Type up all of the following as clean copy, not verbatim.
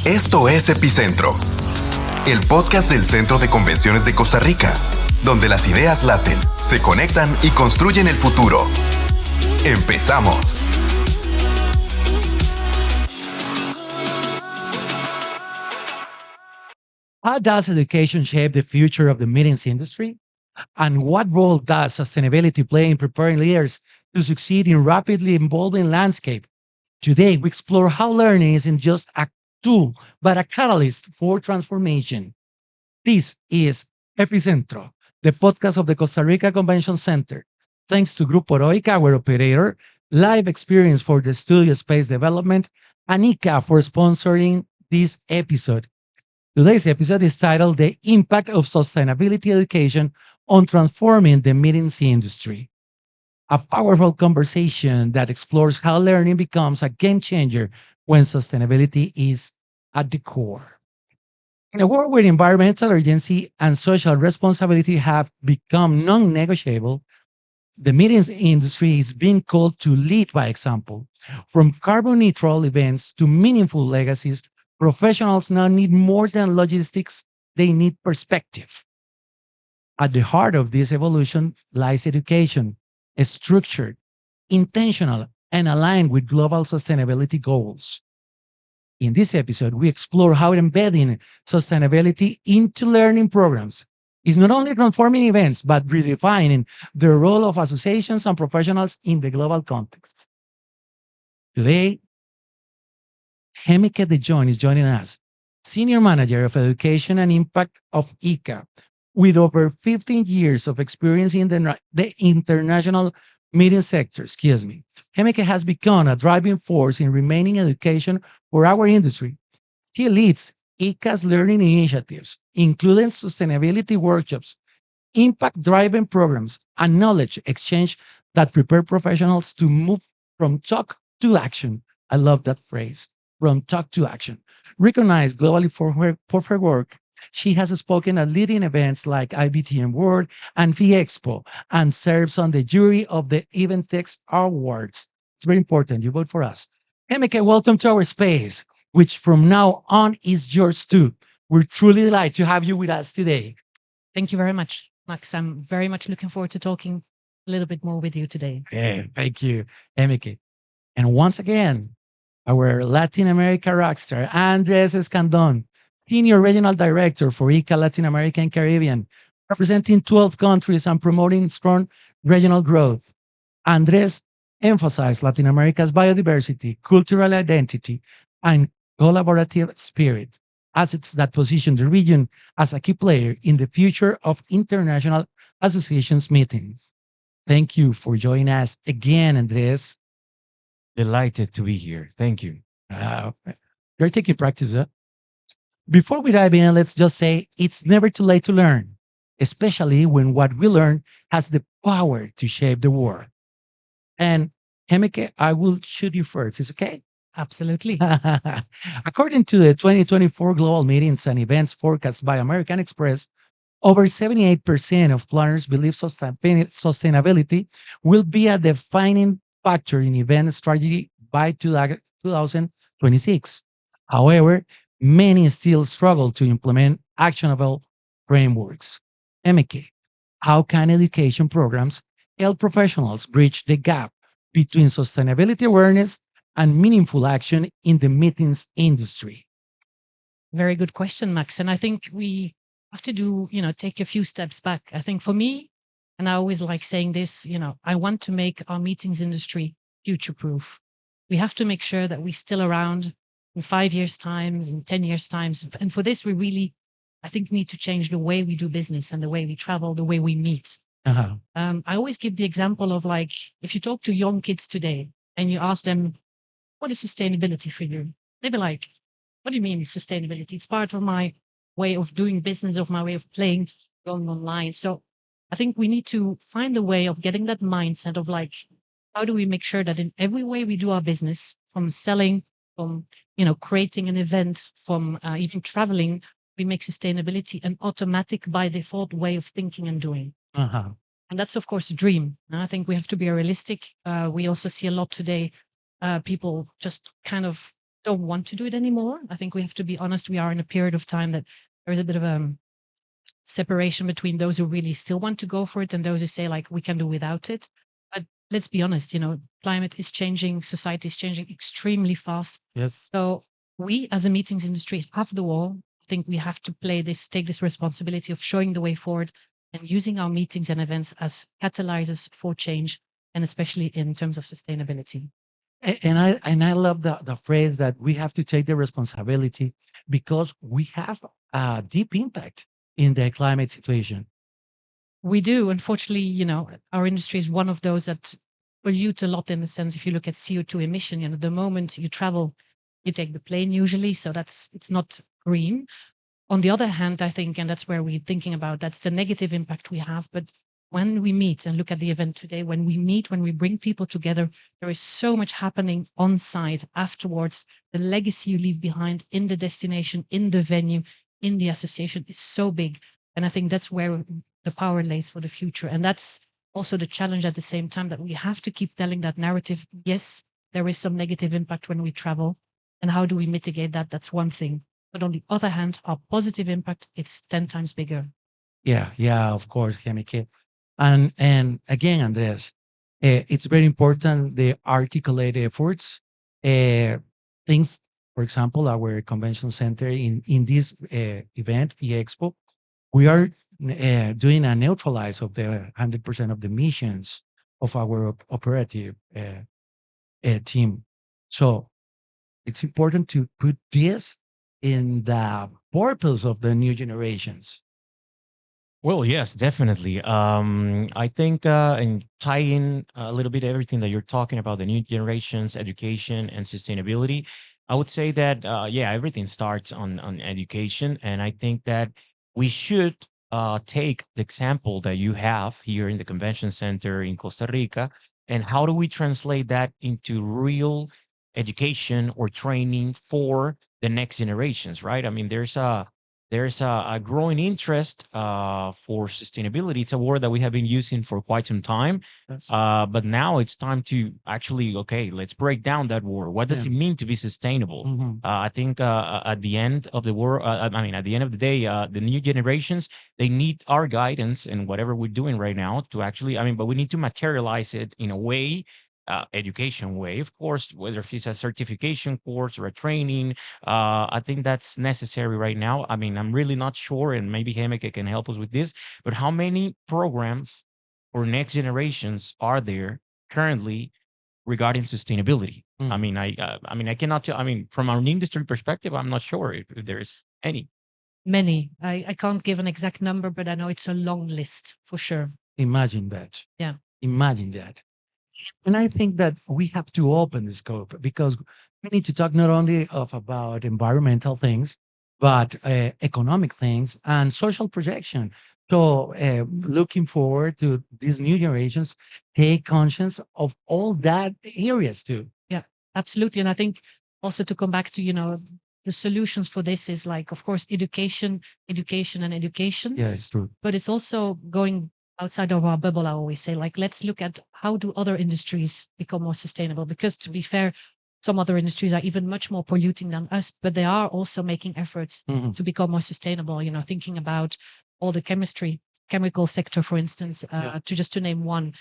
Esto es Epicentro, el podcast del Centro de Convenciones de Costa Rica, donde las ideas laten, se conectan y construyen el futuro. ¡Empezamos! How does education shape the future of the meetings industry? And what role does sustainability play in preparing leaders to succeed in rapidly evolving landscape? Today, we explore how learning isn't just a tool, but a catalyst for transformation. This is Epicentro, the podcast of the Costa Rica Convention Center. Thanks to Grupo Heroica, our operator, Live Experience for the studio space development, and ICA for sponsoring this episode. Today's episode is titled The Impact of Sustainability Education on Transforming the Meetings Industry. A powerful conversation that explores how learning becomes a game changer when sustainability is at the core. In a world where environmental urgency and social responsibility have become non negotiable, the meetings industry is being called to lead by example. From carbon neutral events to meaningful legacies, professionals now need more than logistics, they need perspective. At the heart of this evolution lies education, structured, intentional, and aligned with global sustainability goals. In this episode, we explore how embedding sustainability into learning programs is not only transforming events, but redefining the role of associations and professionals in the global context. Today, Hemeke de Jong is joining us, Senior Manager of Education and Impact of ICA, with over 15 years of experience in the international meeting sector. Hemeke has become a driving force in remaining education for our industry. She leads ICA's learning initiatives, including sustainability workshops, impact-driven programs, and knowledge exchange that prepare professionals to move from talk to action. I love that phrase, from talk to action. Recognized globally for her work, she has spoken at leading events like IBTM World and Expo and serves on the jury of the Eventos Awards. It's very important. You vote for us. Hemeke, welcome to our space, which from now on is yours too. We're truly delighted to have you with us today. Thank you very much, Max. I'm very much looking forward to talking a little bit more with you today. Yeah, thank you, Hemeke. And once again, our Latin America rockstar, Andres Escandon, Senior Regional Director for ICA Latin America and Caribbean, representing 12 countries and promoting strong regional growth. Andres emphasized Latin America's biodiversity, cultural identity, and collaborative spirit, assets that position the region as a key player in the future of international associations meetings. Thank you for joining us again, Andres. Delighted to be here. Thank you. You're taking practice, huh? Before we dive in, let's just say it's never too late to learn, especially when what we learn has the power to shape the world. And Hemeke, I will shoot you first. Is okay? Absolutely. According to the 2024 Global Meetings and Events forecast by American Express, over 78% of planners believe sustainability will be a defining factor in event strategy by 2026. However, many still struggle to implement actionable frameworks. Emeke, how can education programs help professionals bridge the gap between sustainability awareness and meaningful action in the meetings industry? Very good question, Max. And I think we have to take a few steps back. I think for me, and I always like saying this, I want to make our meetings industry future proof. We have to make sure that we're still around in 5 years' time, in 10 years' time. And for this, we really, I think, need to change the way we do business and the way we travel, the way we meet. Uh-huh. I always give the example of like, if you talk to young kids today and you ask them, what is sustainability for you? They'll be like, what do you mean sustainability? It's part of my way of doing business, of my way of playing, going online. So I think we need to find a way of getting that mindset of like, how do we make sure that in every way we do our business, from selling, from creating an event, from even traveling, we make sustainability an automatic by default way of thinking and doing. Uh-huh. And that's, of course, a dream. And I think we have to be realistic. We also see a lot today, people just kind of don't want to do it anymore. I think we have to be honest. We are in a period of time that there is a bit of a separation between those who really still want to go for it and those who say like we can do without it. But let's be honest, climate is changing, society is changing extremely fast. Yes. So we as a meetings industry have the wall. I think we have to take this responsibility of showing the way forward and using our meetings and events as catalyzers for change, and especially in terms of sustainability. And I love the phrase that we have to take the responsibility because we have a deep impact in the climate situation. We do. Unfortunately, our industry is one of those that pollute a lot in the sense if you look at CO2 emission, the moment you travel, you take the plane usually. So it's not green. On the other hand, I think, and that's where we're thinking about, that's the negative impact we have. But when we meet and look at the event today, when we bring people together, there is so much happening on site afterwards. The legacy you leave behind in the destination, in the venue, in the association is so big. And I think that's where the power lays for the future. And that's also the challenge at the same time, that we have to keep telling that narrative. Yes, there is some negative impact when we travel. And how do we mitigate that? That's one thing. But on the other hand, our positive impact, it's 10 times bigger. Yeah, of course, Hemike. And again, Andres, it's very important the articulate efforts. Things, for example, our convention center in this event, the Expo, we are doing a neutralize of the 100% of the missions of our operative team. So it's important to put this in the purpose of the new generations. Well, yes, definitely. I think, and tie in a little bit everything that you're talking about, the new generations, education, and sustainability. I would say that, yeah, everything starts on education, and I think that we should take the example that you have here in the convention center in Costa Rica, and how do we translate that into real education or training for the next generations, right? I mean, there's a growing interest for sustainability. It's a word that we have been using for quite some time, Yes. but now it's time to actually, okay, let's break down that word. What does Yeah. it mean to be sustainable? Mhm. I think at the end of the world, I mean, at the end of the day, the new generations, they need our guidance and whatever we're doing right now to actually, I mean, but we need to materialize it in a way, education way, of course, whether if it's a certification course or a training. I think that's necessary right now. I mean, I'm really not sure, and maybe Hemeke can help us with this, but how many programs for next generations are there currently regarding sustainability? I Mm. mean, I cannot tell. I mean, from an industry perspective, I'm not sure if there's any. Many. I can't give an exact number, but I know it's a long list for sure. Imagine that. Yeah. Imagine that. And I think that we have to open the scope because we need to talk not only of about environmental things, but economic things and social projection. So looking forward to these new generations take conscience of all that areas too. Yeah, absolutely. And I think also to come back to, the solutions for this is like, of course, education, education, and education. Yeah, it's true. But it's also going outside of our bubble. I always say, like, let's look at how do other industries become more sustainable? Because to be fair, some other industries are even much more polluting than us, but they are also making efforts Mhm. to become more sustainable. Thinking about all the chemical sector, for instance, Yeah. to name one.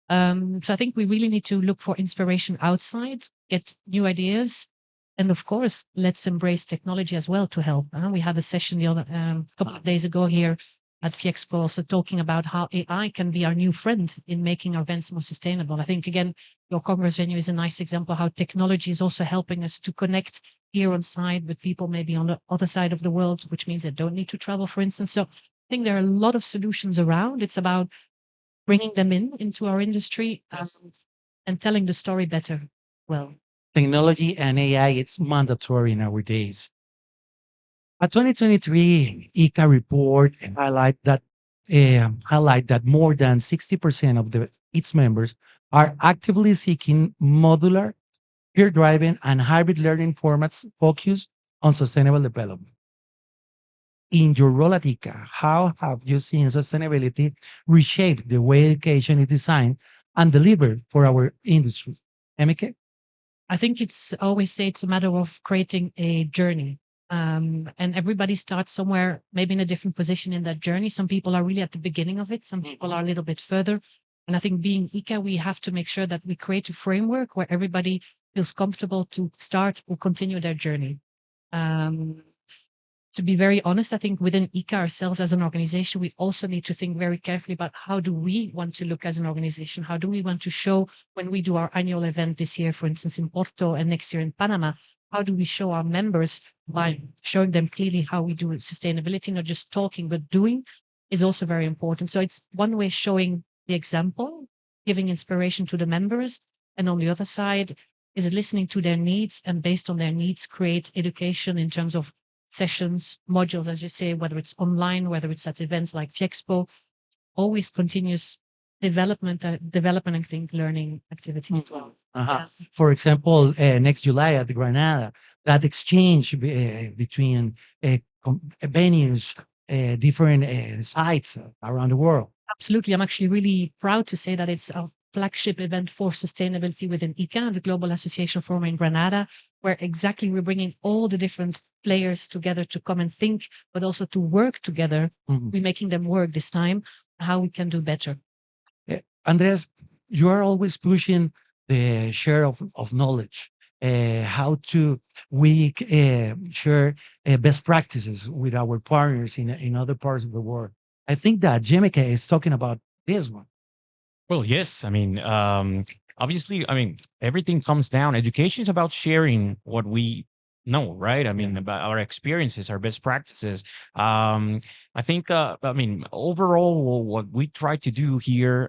So I think we really need to look for inspiration outside, get new ideas, and of course, let's embrace technology as well to help. We had a session the other couple of days ago here at Fiexpo, also talking about how AI can be our new friend in making our events more sustainable. I think again, your Congress venue is a nice example how technology is also helping us to connect here on site with people maybe on the other side of the world, which means they don't need to travel, for instance. So I think there are a lot of solutions around. It's about bringing them into our industry and telling the story better. Well, Technology and AI, it's mandatory nowadays. A 2023 ICA report highlight that more than 60% of its members are actively seeking modular, peer-driven, and hybrid learning formats focused on sustainable development. In your role at ICA, how have you seen sustainability reshape the way education is designed and delivered for our industry? Emike? I think it's I always say it's a matter of creating a journey. And everybody starts somewhere, maybe in a different position in that journey. Some people are really at the beginning of it, some people are a little bit further. And I think being ICA, we have to make sure that we create a framework where everybody feels comfortable to start or continue their journey. Um, to be very honest, I think within ICA ourselves as an organization, we also need to think very carefully about how do we want to look as an organization? How do we want to show when we do our annual event this year, for instance, in Porto and next year in Panama? How do we show our members by showing them clearly how we do sustainability, not just talking, but doing is also very important. So it's one way showing the example, giving inspiration to the members. And on the other side, is listening to their needs and based on their needs, create education in terms of sessions, modules, as you say, whether it's online, whether it's at events like Fiexpo, always continuous development, I think, learning activity as well. Uh-huh. Yes. For example, next July at the Granada, that exchange between venues, different sites around the world. Absolutely. I'm actually really proud to say that it's our flagship event for sustainability within ICA, the Global Association Forum in Granada, where exactly we're bringing all the different players together to come and think, but also to work together. Mhm. We're making them work this time, how we can do better. Andres, you are always pushing the share of knowledge, how to we share best practices with our partners in other parts of the world. I think that Jemica is talking about this one. Well, yes. I mean, obviously, I mean, everything comes down. Education is about sharing what we know, right? I mean, about our experiences, our best practices. I think, I mean, overall, what we try to do here,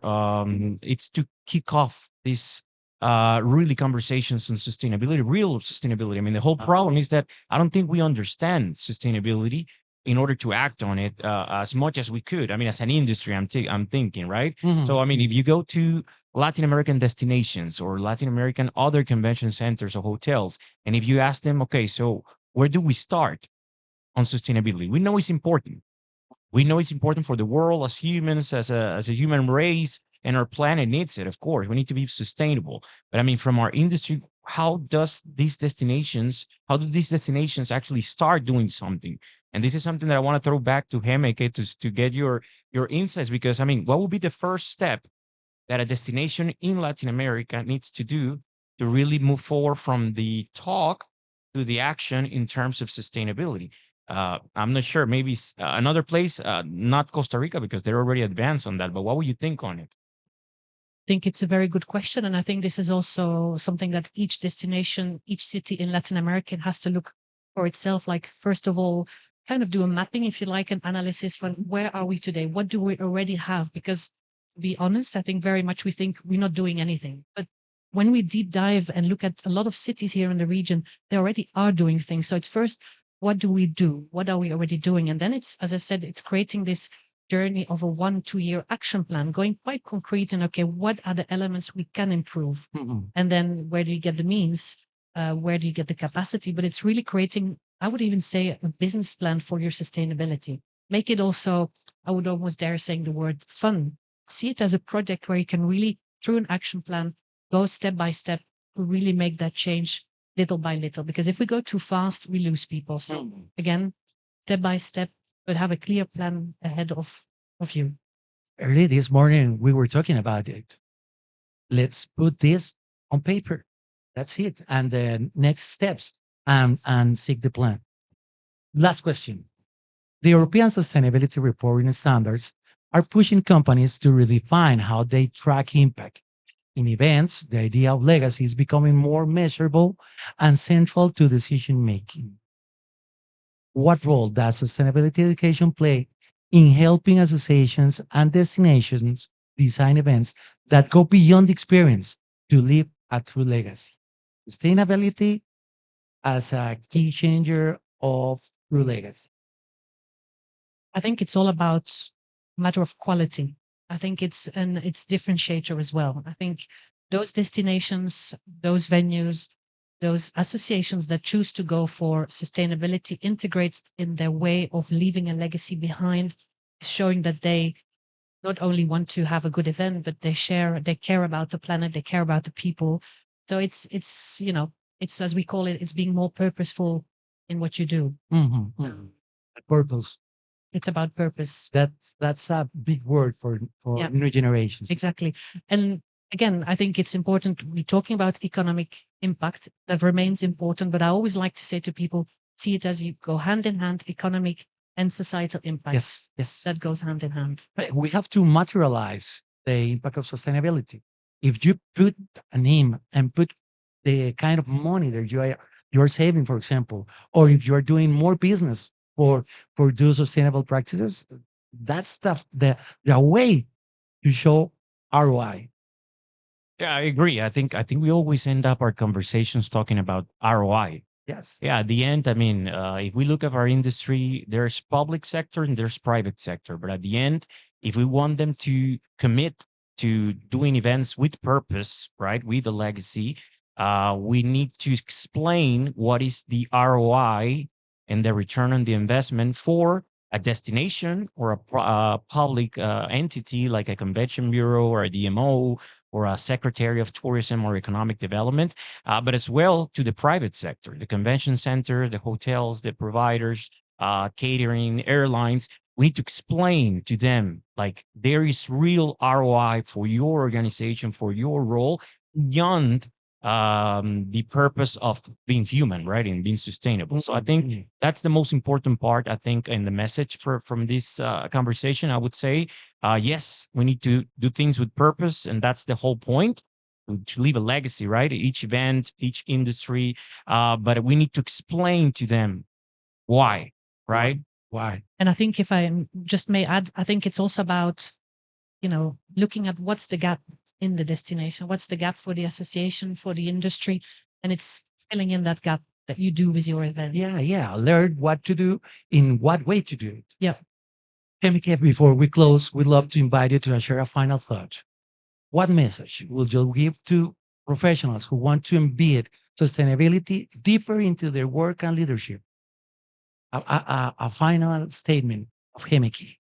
it's to kick off this really conversations on sustainability, real sustainability. I mean, the whole problem is that I don't think we understand sustainability in order to act on it as much as we could. I mean, as an industry, I'm thinking, right? Mhm. So, I mean, if you go to Latin American destinations or Latin American other convention centers or hotels, and if you ask them, okay, so where do we start on sustainability? We know it's important. We know it's important for the world as humans, as a human race, and our planet needs it. Of course, we need to be sustainable. But I mean, from our industry, how do these destinations actually start doing something? And this is something that I want to throw back to Hemeke to get your insights, because I mean, what would be the first step that a destination in Latin America needs to do to really move forward from the talk to the action in terms of sustainability? I'm not sure. Maybe another place, not Costa Rica, because they're already advanced on that. But what would you think on it? Think it's a very good question. And I think this is also something that each destination, each city in Latin America has to look for itself. Like, first of all, kind of do a mapping, if you like, an analysis from where are we today? What do we already have? Because to be honest, I think very much we think we're not doing anything. But when we deep dive and look at a lot of cities here in the region, they already are doing things. So it's first, what do we do? What are we already doing? And then it's, as I said, it's creating this journey of a 1-2 year action plan, going quite concrete and okay, what are the elements we can improve? Mhm. And then where do you get the means? Where do you get the capacity? But it's really creating, I would even say, a business plan for your sustainability. Make it also, I would almost dare saying the word fun. See it as a project where you can really, through an action plan, go step by step to really make that change little by little. Because if we go too fast, we lose people. So again, step by step, but have a clear plan ahead of you. Early this morning, we were talking about it. Let's put this on paper. That's it. And the next steps and seek the plan. Last question. The European Sustainability Reporting Standards are pushing companies to redefine how they track impact. In events, the idea of legacy is becoming more measurable and central to decision making. What role does sustainability education play in helping associations and destinations design events that go beyond the experience to leave a true legacy? Sustainability as a key changer of true legacy. I think it's all about a matter of quality. I think it's differentiator as well. I think those destinations, those venues, those associations that choose to go for sustainability integrates in their way of leaving a legacy behind, showing that they not only want to have a good event, but they care about the planet, they care about the people. So it's It's, as we call it, it's being more purposeful in what you do. Mhm, mhm. Purpose. It's about purpose. That's a big word for Yeah. new generations. Exactly. And again, I think it's important. We're talking about economic impact that remains important, but I always like to say to people, see it as you go hand in hand, economic and societal impact. Yes, yes. That goes hand in hand. We have to materialize the impact of sustainability. If you put a name and put the kind of money that you're saving, for example, or if you're doing more business for those sustainable practices, that's the way to show ROI. Yeah, I agree. I think we always end up our conversations talking about ROI. Yes. Yeah, at the end, I mean, if we look at our industry, there's public sector and there's private sector. But at the end, if we want them to commit to doing events with purpose, right, with a legacy, we need to explain what is the ROI and the return on the investment for a destination or a public entity like a convention bureau or a DMO or a secretary of tourism or economic development, but as well to the private sector, the convention centers, the hotels, the providers, catering, airlines. We need to explain to them like there is real ROI for your organization, for your role beyond the purpose of being human, right, and being sustainable. So I think that's the most important part. I think in the message from this conversation, I would say, yes, we need to do things with purpose, and that's the whole point, to leave a legacy, right? Each event, each industry, but we need to explain to them why, right? Why? And I think if I just may add, I think it's also about, looking at what's the gap in the destination, what's the gap for the association, for the industry, and it's filling in that gap that you do with your event. Yeah. Learn what to do, in what way to do it. Yeah. Emike, before we close, we'd love to invite you to share a final thought. What message will you give to professionals who want to embed sustainability deeper into their work and leadership? A final statement of Emike.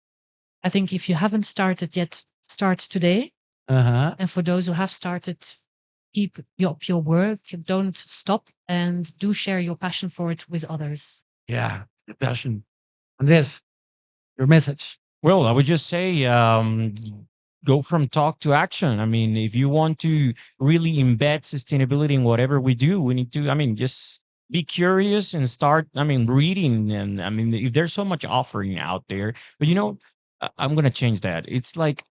I think if you haven't started yet, start today. Uh-huh. And for those who have started, keep up your work, don't stop, and do share your passion for it with others. Yeah, the passion. Andres, your message. Well, I would just say go from talk to action. I mean, if you want to really embed sustainability in whatever we do, we need to, just be curious and start, reading. And if there's so much offering out there, but I'm going to change that. It's like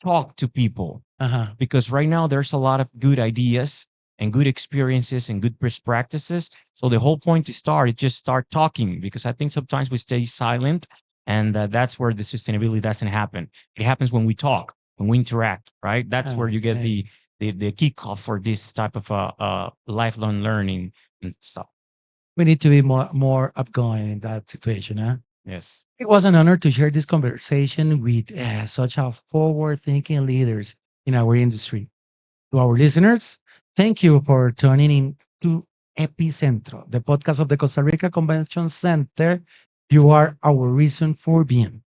talk to people, Uh-huh. because right now there's a lot of good ideas and good experiences and good best practices. So the whole point to start is just start talking, because I think sometimes we stay silent, and that's where the sustainability doesn't happen. It happens when we talk, when we interact, right? That's where you get the kickoff for this type of lifelong learning and stuff. We need to be more upgoing in that situation, huh? Yes. It was an honor to share this conversation with such a forward-thinking leaders in our industry. To our listeners, thank you for tuning in to Epicentro, the podcast of the Costa Rica Convention Center. You are our reason for being.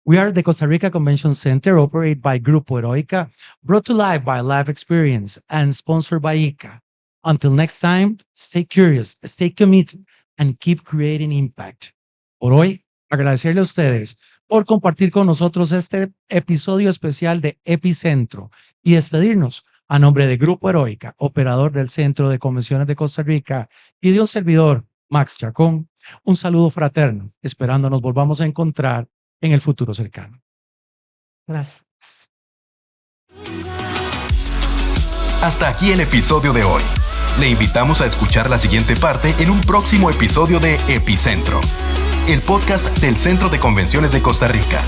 We are the Costa Rica Convention Center, operated by Grupo Heroica, brought to life by Life Experience, and sponsored by ICA. Until next time, stay curious, stay committed, and keep creating impact. Por hoy, agradecerle a ustedes por compartir con nosotros este episodio especial de Epicentro y despedirnos a nombre de Grupo Heroica, operador del Centro de Convenciones de Costa Rica, y de un servidor, Max Chacón. Un saludo fraterno, esperando nos volvamos a encontrar en el futuro cercano. Gracias. Hasta aquí el episodio de hoy. Le invitamos a escuchar la siguiente parte en un próximo episodio de Epicentro, el podcast del Centro de Convenciones de Costa Rica.